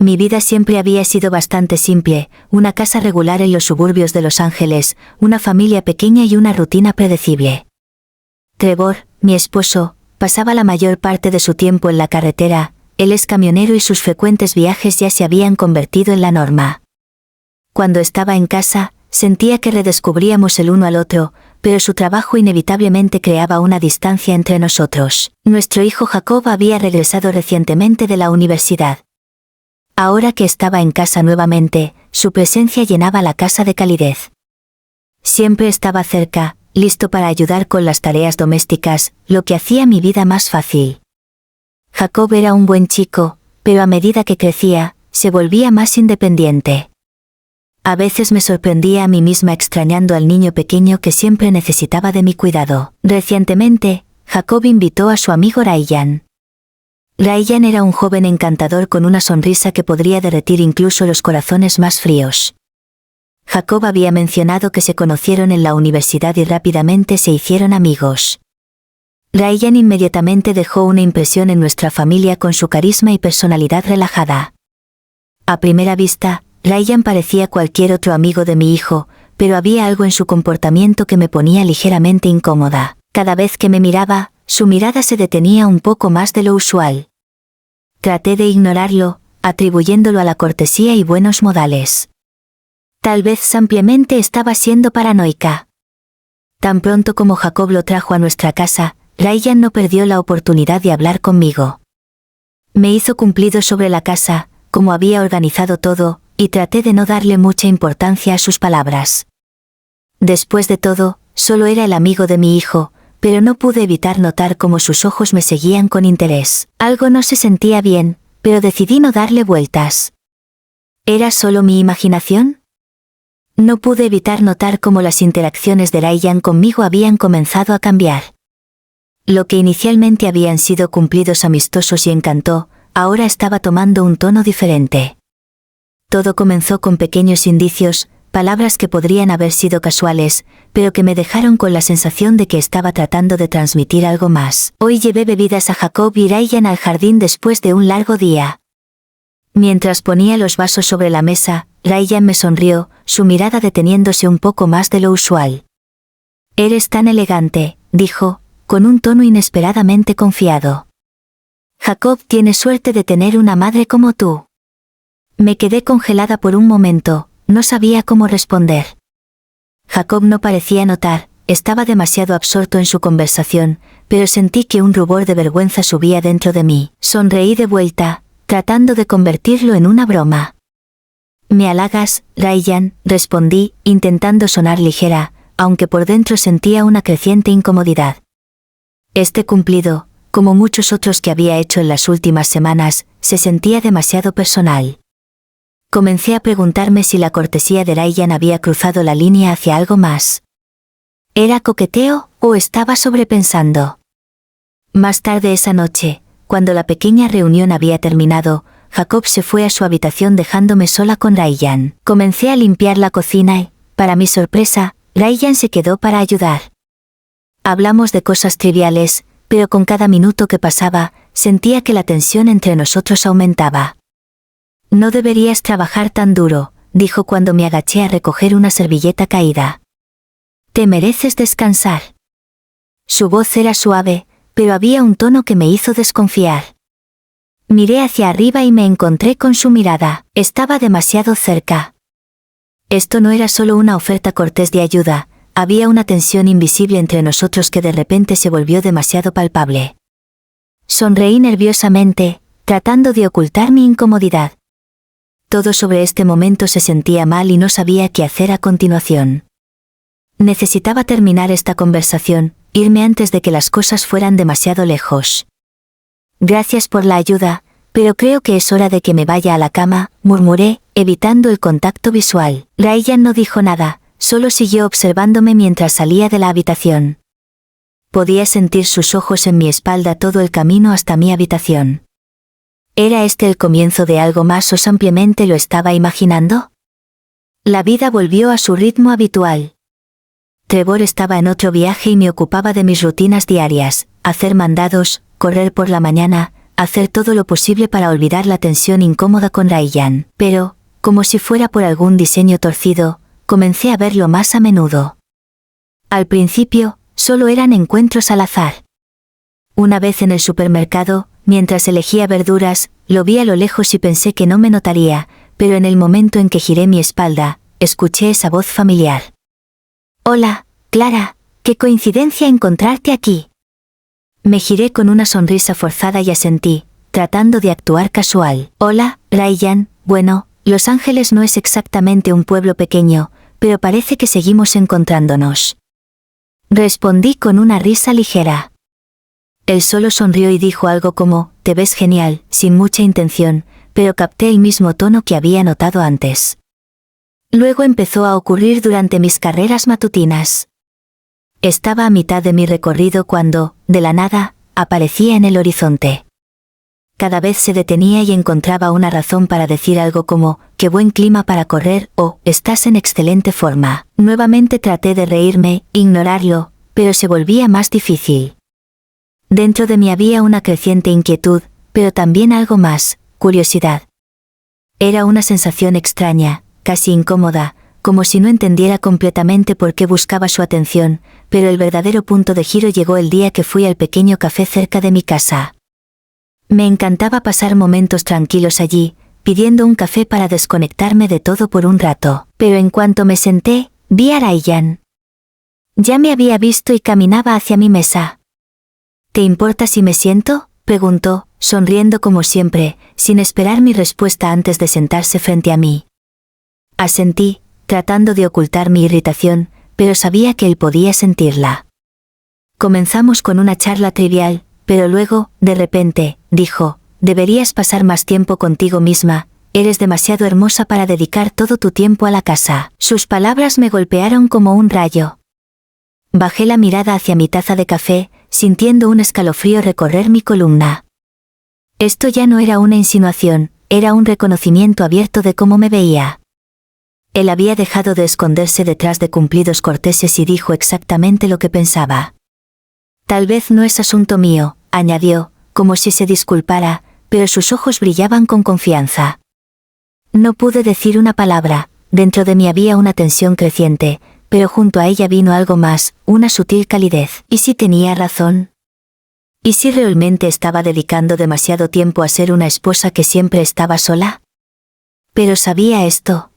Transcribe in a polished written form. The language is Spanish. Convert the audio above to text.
Mi vida siempre había sido bastante simple, una casa regular en los suburbios de Los Ángeles, una familia pequeña y una rutina predecible. Trevor, mi esposo, pasaba la mayor parte de su tiempo en la carretera, él es camionero y sus frecuentes viajes ya se habían convertido en la norma. Cuando estaba en casa, sentía que redescubríamos el uno al otro, pero su trabajo inevitablemente creaba una distancia entre nosotros. Nuestro hijo Jacob había regresado recientemente de la universidad. Ahora que estaba en casa nuevamente, su presencia llenaba la casa de calidez. Siempre estaba cerca, listo para ayudar con las tareas domésticas, lo que hacía mi vida más fácil. Jacob era un buen chico, pero a medida que crecía, se volvía más independiente. A veces me sorprendía a mí misma extrañando al niño pequeño que siempre necesitaba de mi cuidado. Recientemente, Jacob invitó a su amigo Ryan. Ryan era un joven encantador con una sonrisa que podría derretir incluso los corazones más fríos. Jacob había mencionado que se conocieron en la universidad y rápidamente se hicieron amigos. Ryan inmediatamente dejó una impresión en nuestra familia con su carisma y personalidad relajada. A primera vista, Ryan parecía cualquier otro amigo de mi hijo, pero había algo en su comportamiento que me ponía ligeramente incómoda. Cada vez que me miraba, su mirada se detenía un poco más de lo usual. Traté de ignorarlo, atribuyéndolo a la cortesía y buenos modales. Tal vez simplemente estaba siendo paranoica. Tan pronto como Jacob lo trajo a nuestra casa, Ryan no perdió la oportunidad de hablar conmigo. Me hizo cumplidos sobre la casa, cómo había organizado todo, y traté de no darle mucha importancia a sus palabras. Después de todo, solo era el amigo de mi hijo, pero no pude evitar notar cómo sus ojos me seguían con interés. Algo no se sentía bien, pero decidí no darle vueltas. ¿Era solo mi imaginación? No pude evitar notar cómo las interacciones de Ryan conmigo habían comenzado a cambiar. Lo que inicialmente habían sido cumplidos amistosos y encantó, ahora estaba tomando un tono diferente. Todo comenzó con pequeños indicios, palabras que podrían haber sido casuales, pero que me dejaron con la sensación de que estaba tratando de transmitir algo más. Hoy llevé bebidas a Jacob y Ryan al jardín después de un largo día. Mientras ponía los vasos sobre la mesa, Ryan me sonrió, su mirada deteniéndose un poco más de lo usual. «Eres tan elegante», dijo, con un tono inesperadamente confiado. «Jacob tiene suerte de tener una madre como tú». Me quedé congelada por un momento, no sabía cómo responder. Jacob no parecía notar, estaba demasiado absorto en su conversación, pero sentí que un rubor de vergüenza subía dentro de mí. Sonreí de vuelta, tratando de convertirlo en una broma. «Me halagas, Ryan», respondí, intentando sonar ligera, aunque por dentro sentía una creciente incomodidad. Este cumplido, como muchos otros que había hecho en las últimas semanas, se sentía demasiado personal. Comencé a preguntarme si la cortesía de Ryan había cruzado la línea hacia algo más. ¿Era coqueteo o estaba sobrepensando? Más tarde esa noche, cuando la pequeña reunión había terminado, Jacob se fue a su habitación dejándome sola con Ryan. Comencé a limpiar la cocina y, para mi sorpresa, Ryan se quedó para ayudar. Hablamos de cosas triviales, pero con cada minuto que pasaba, sentía que la tensión entre nosotros aumentaba. «No deberías trabajar tan duro», dijo cuando me agaché a recoger una servilleta caída. «Te mereces descansar». Su voz era suave, pero había un tono que me hizo desconfiar. Miré hacia arriba y me encontré con su mirada. Estaba demasiado cerca. Esto no era solo una oferta cortés de ayuda, había una tensión invisible entre nosotros que de repente se volvió demasiado palpable. Sonreí nerviosamente, tratando de ocultar mi incomodidad. Todo sobre este momento se sentía mal y no sabía qué hacer a continuación. Necesitaba terminar esta conversación, irme antes de que las cosas fueran demasiado lejos. «Gracias por la ayuda, pero creo que es hora de que me vaya a la cama», murmuré, evitando el contacto visual. Ryan no dijo nada, solo siguió observándome mientras salía de la habitación. Podía sentir sus ojos en mi espalda todo el camino hasta mi habitación. ¿Era este el comienzo de algo más o simplemente lo estaba imaginando? La vida volvió a su ritmo habitual. Trevor estaba en otro viaje y me ocupaba de mis rutinas diarias, hacer mandados, correr por la mañana, hacer todo lo posible para olvidar la tensión incómoda con Ryan. Pero, como si fuera por algún diseño torcido, comencé a verlo más a menudo. Al principio, solo eran encuentros al azar. Una vez en el supermercado, mientras elegía verduras, lo vi a lo lejos y pensé que no me notaría, pero en el momento en que giré mi espalda, escuché esa voz familiar. «Hola, Clara, qué coincidencia encontrarte aquí». Me giré con una sonrisa forzada y asentí, tratando de actuar casual. «Hola, Ryan, bueno, Los Ángeles no es exactamente un pueblo pequeño, pero parece que seguimos encontrándonos». Respondí con una risa ligera. Él solo sonrió y dijo algo como, «Te ves genial», sin mucha intención, pero capté el mismo tono que había notado antes. Luego empezó a ocurrir durante mis carreras matutinas. Estaba a mitad de mi recorrido cuando, de la nada, aparecía en el horizonte. Cada vez se detenía y encontraba una razón para decir algo como, «Qué buen clima para correr» o «Estás en excelente forma». Nuevamente traté de reírme, ignorarlo, pero se volvía más difícil. Dentro de mí había una creciente inquietud, pero también algo más, curiosidad. Era una sensación extraña, casi incómoda, como si no entendiera completamente por qué buscaba su atención, pero el verdadero punto de giro llegó el día que fui al pequeño café cerca de mi casa. Me encantaba pasar momentos tranquilos allí, pidiendo un café para desconectarme de todo por un rato. Pero en cuanto me senté, vi a Ryan. Ya me había visto y caminaba hacia mi mesa. «¿Te importa si me siento?», preguntó, sonriendo como siempre, sin esperar mi respuesta antes de sentarse frente a mí. Asentí, tratando de ocultar mi irritación, pero sabía que él podía sentirla. Comenzamos con una charla trivial, pero luego, de repente, dijo, «Deberías pasar más tiempo contigo misma, eres demasiado hermosa para dedicar todo tu tiempo a la casa». Sus palabras me golpearon como un rayo. Bajé la mirada hacia mi taza de café, sintiendo un escalofrío recorrer mi columna. Esto ya no era una insinuación, era un reconocimiento abierto de cómo me veía. Él había dejado de esconderse detrás de cumplidos corteses y dijo exactamente lo que pensaba. «Tal vez no es asunto mío», añadió, como si se disculpara, pero sus ojos brillaban con confianza. No pude decir una palabra, dentro de mí había una tensión creciente, pero junto a ella vino algo más, una sutil calidez. ¿Y si tenía razón? ¿Y si realmente estaba dedicando demasiado tiempo a ser una esposa que siempre estaba sola? Pero sabía esto.